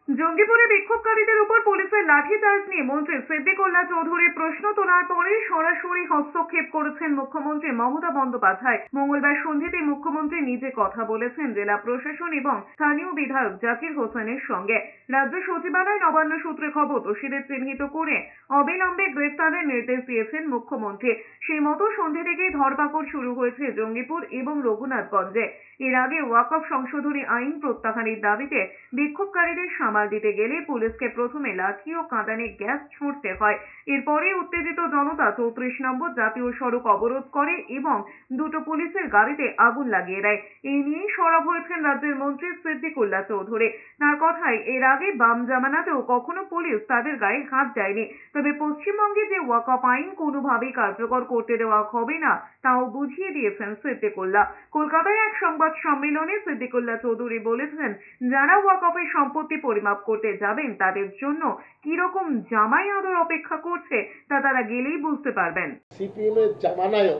জঙ্গিপুরে বিক্ষোভকারীদের উপর পুলিশের লাঠিচার্জ নিয়ে মন্ত্রী সিদ্দিকুল্লাহ চৌধুরী প্রশ্ন তোলার পরে সরাসরি হস্তক্ষেপ করেছেন মুখ্যমন্ত্রী মমতা বন্দ্যোপাধ্যায়। মঙ্গলবার সন্ধ্যাতে মুখ্যমন্ত্রী নিজে কথা বলেছেন জেলা প্রশাসন এবং স্থানীয় বিধায়ক জাকির হোসেনের সঙ্গে। রাজ্য সচিবালয় নবান্ন সূত্রে খবর, দোষীদের চিহ্নিত করে অবিলম্বে গ্রেফতারের নির্দেশ দিয়েছেন মুখ্যমন্ত্রী। সেই মতো সন্ধ্যা থেকেই ধরপাকড় শুরু হয়েছে জঙ্গিপুর এবং রঘুনাথগঞ্জে। এর আগে ওয়াকফ সংশোধনী আইন প্রত্যাহারের দাবিতে বিক্ষোভকারীদের সামাল দিতে গেলে পুলিশকে প্রথমে লাঠি ও কাঁদানে গ্যাস ছুঁড়তে হয়। এরপরে উত্তেজিত জনতা 34 নম্বর জাতীয় সড়ক অবরোধ করে এবং দুটো পুলিশের গাড়িতে আগুন লাগিয়ে দেয়। এই নিয়েই সরব হয়েছেন রাজ্যের মন্ত্রী সিদ্দিকুল্লাহ চৌধুরী। তার কথায়, এর আগে বাম জামানাতেও কখনো পুলিশ তাদের গায়ে হাত দেয়নি, তবে পশ্চিমবঙ্গে যে ওয়াকফ আইন কোনোভাবেই কার্যকর করতে দেওয়া হবে না তাও বুঝিয়ে দিয়েছেন সিদ্দিকুল্লাহ। কলকাতায় এক সংবাদ সম্মেলনে সিদ্দিকুল্লাহ চৌধুরী বলেছেন, যারা ওয়াকফের সম্পত্তি পরিমাপ করতে যাবেন তাদের জন্য কি রকম জামাই আদর অপেক্ষা করছে তা তারা গেলেই বুঝতে পারবেন। সিপিএম এর জামানায়ও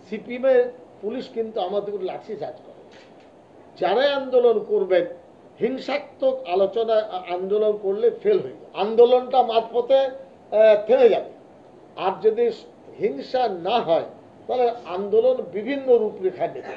সিপিএম এর পুলিশ কিন্তু আমাদের লাঠি চার্জ করে। যারাই আন্দোলন করবেন, হিংসাত্মক আলোচনা আন্দোলন করলে ফেল হয়ে যাবে, আন্দোলনটা মাঝপথে থেমে যাবে। আর যদি হিংসা না হয় তাহলে আন্দোলন বিভিন্ন রূপরেখা নেবে।